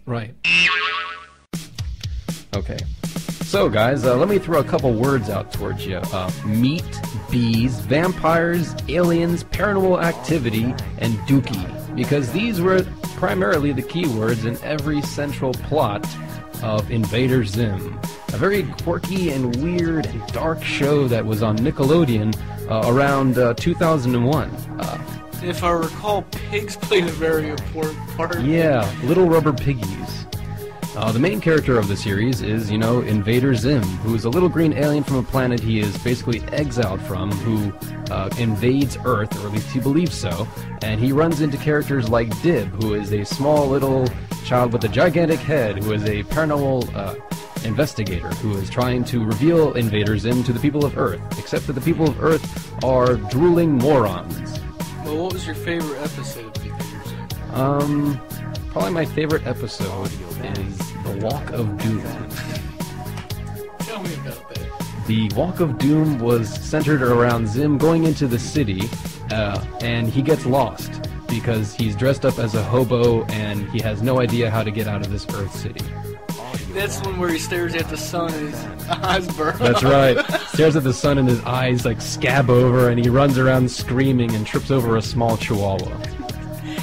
Right. Okay. So, guys, let me throw a couple words out towards you. Meat, bees, vampires, aliens, paranormal activity, and dookie. Because these were primarily the keywords in every central plot of Invader Zim. A very quirky and weird and dark show that was on Nickelodeon around 2001. If I recall, pigs played a very important part. Yeah, little rubber piggies. The main character of the series is, Invader Zim, who is a little green alien from a planet he is basically exiled from, who invades Earth, or at least he believes so, and he runs into characters like Dib, who is a small little child with a gigantic head, who is a paranormal investigator, who is trying to reveal Invader Zim to the people of Earth, except that the people of Earth are drooling morons. Well, what was your favorite episode of Invader Zim? Probably my favorite episode is The Walk of Doom. Tell me about that. The Walk of Doom was centered around Zim going into the city, and he gets lost because he's dressed up as a hobo and he has no idea how to get out of this Earth city. That's the one where he stares at the sun and his eyes burn. That's right. Stares at the sun and his eyes like scab over, and he runs around screaming and trips over a small chihuahua.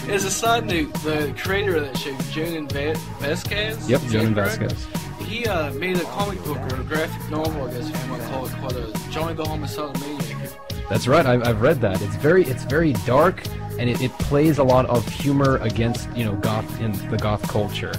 As a side note, the creator of that show, Jonan Vasquez. Yep, Jonan Vasquez. He made a comic book or a graphic novel, I guess if you want to call it, called Johnny the Homicidal Maniac. That's right. I've read that. It's very dark, and it plays a lot of humor against goth in the goth culture.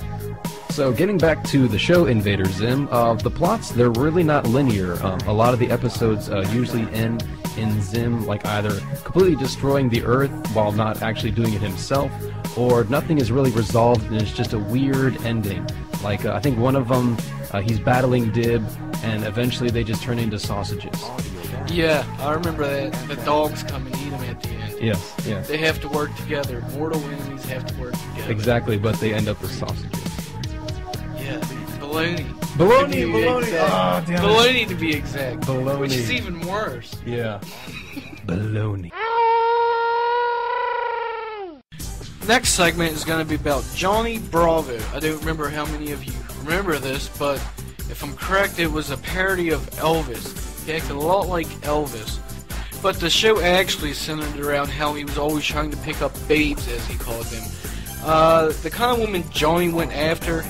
So getting back to the show Invader Zim, the plots, they're really not linear. A lot of the episodes usually end in Zim like either completely destroying the Earth while not actually doing it himself, or nothing is really resolved and it's just a weird ending. Like I think one of them, he's battling Dib, and eventually they just turn into sausages. Yeah, I remember that. The dogs come and eat them at the end. Yes. They have to work together. Mortal enemies have to work together. Exactly, but they end up as sausages. Yeah, baloney. Baloney! Oh, damn it. Baloney to be exact. Baloney. Which is even worse. Yeah. Baloney. Next segment is going to be about Johnny Bravo. I don't remember how many of you remember this, but if I'm correct, it was a parody of Elvis. He acted a lot like Elvis. But the show actually centered around how he was always trying to pick up babes, as he called them. The kind of woman Johnny went after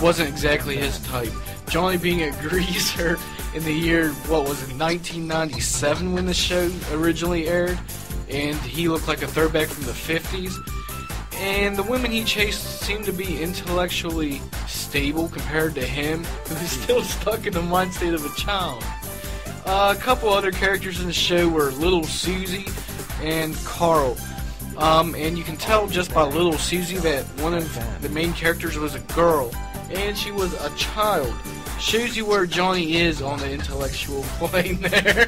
wasn't exactly his type. Johnny being a greaser in the year, 1997 when the show originally aired, and he looked like a throwback from the 50s. And the women he chased seemed to be intellectually stable compared to him, who was still stuck in the mind state of a child. A couple other characters in the show were Little Susie and Carl. And you can tell just by Little Susie that one of the main characters was a girl, and she was a child. Shows you where Johnny is on the intellectual plane there.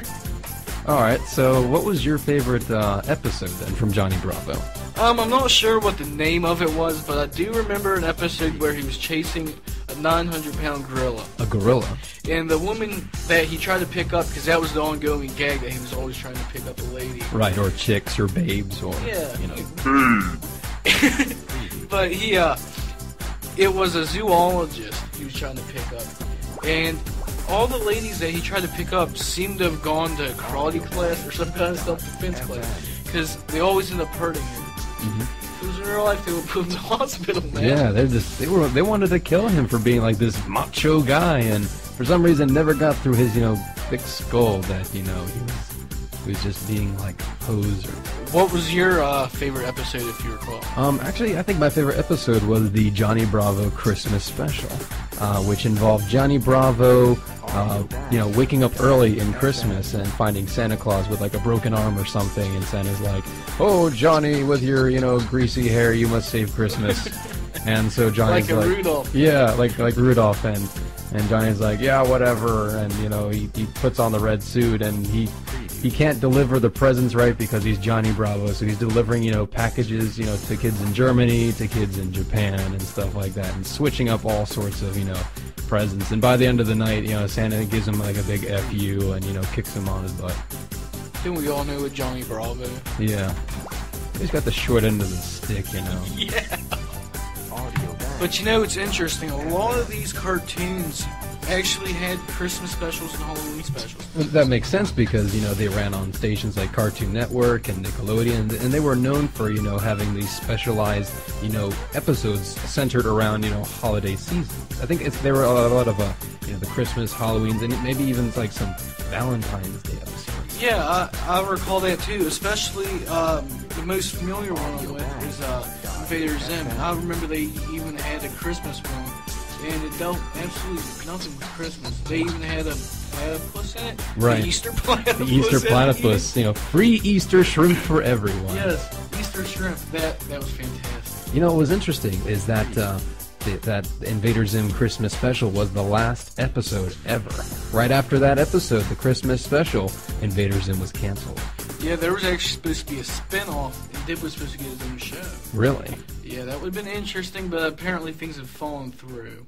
Alright, so what was your favorite episode then from Johnny Bravo? I'm not sure what the name of it was, but I do remember an episode where he was chasing a 900-pound gorilla. A gorilla? And the woman that he tried to pick up, because that was the ongoing gag, that he was always trying to pick up a lady. Right, or chicks, or babes, or, But it was a zoologist he was trying to pick up. And all the ladies that he tried to pick up seemed to have gone to karate class or some kind of self-defense class, because they always end up hurting him. Because in real life they would put him in the hospital, man. Yeah, they wanted to kill him for being like this macho guy, and for some reason never got through his, thick skull that, he was just being like a poser. What was your favorite episode, if you recall? Actually, I think my favorite episode was the Johnny Bravo Christmas special, which involved Johnny Bravo, waking up early in Christmas and finding Santa Claus with like a broken arm or something, and Santa's like, "Oh, Johnny, with your, greasy hair, you must save Christmas." And so Johnny's like Rudolph. Yeah, like Rudolph, and Johnny's like, "Yeah, whatever," and he puts on the red suit, and he can't deliver the presents right because he's Johnny Bravo, so he's delivering, packages, to kids in Germany, to kids in Japan, and stuff like that, and switching up all sorts of, presents. And by the end of the night, Santa gives him like a big F.U. and, kicks him on his butt. Then we all know a Johnny Bravo. Yeah. He's got the short end of the stick, Yeah. But you know, it's interesting. A lot of these cartoons actually had Christmas specials and Halloween specials. That makes sense because, you know, they ran on stations like Cartoon Network and Nickelodeon, and they were known for, you know, having these specialized, you know, episodes centered around, you know, holiday seasons. I think there were a lot of, you know, the Christmas, Halloweens, and maybe even like some Valentine's Day episodes. Yeah, I recall that too, especially the most familiar one I'm with is Invader Zim. I remember they even had a Christmas one, and it dealt absolutely nothing with Christmas. They even had a platypus in it. Right. The Easter platypus. The Easter platypus, you know, free Easter shrimp for everyone. Yes, Easter shrimp. That was fantastic. You know, what was interesting is that that Invader Zim Christmas special was the last episode ever. Right after that episode, the Christmas special, Invader Zim was canceled. Yeah, there was actually supposed to be a spin-off, and Dib was supposed to get his own show. Really? Yeah, that would have been interesting, but apparently things have fallen through.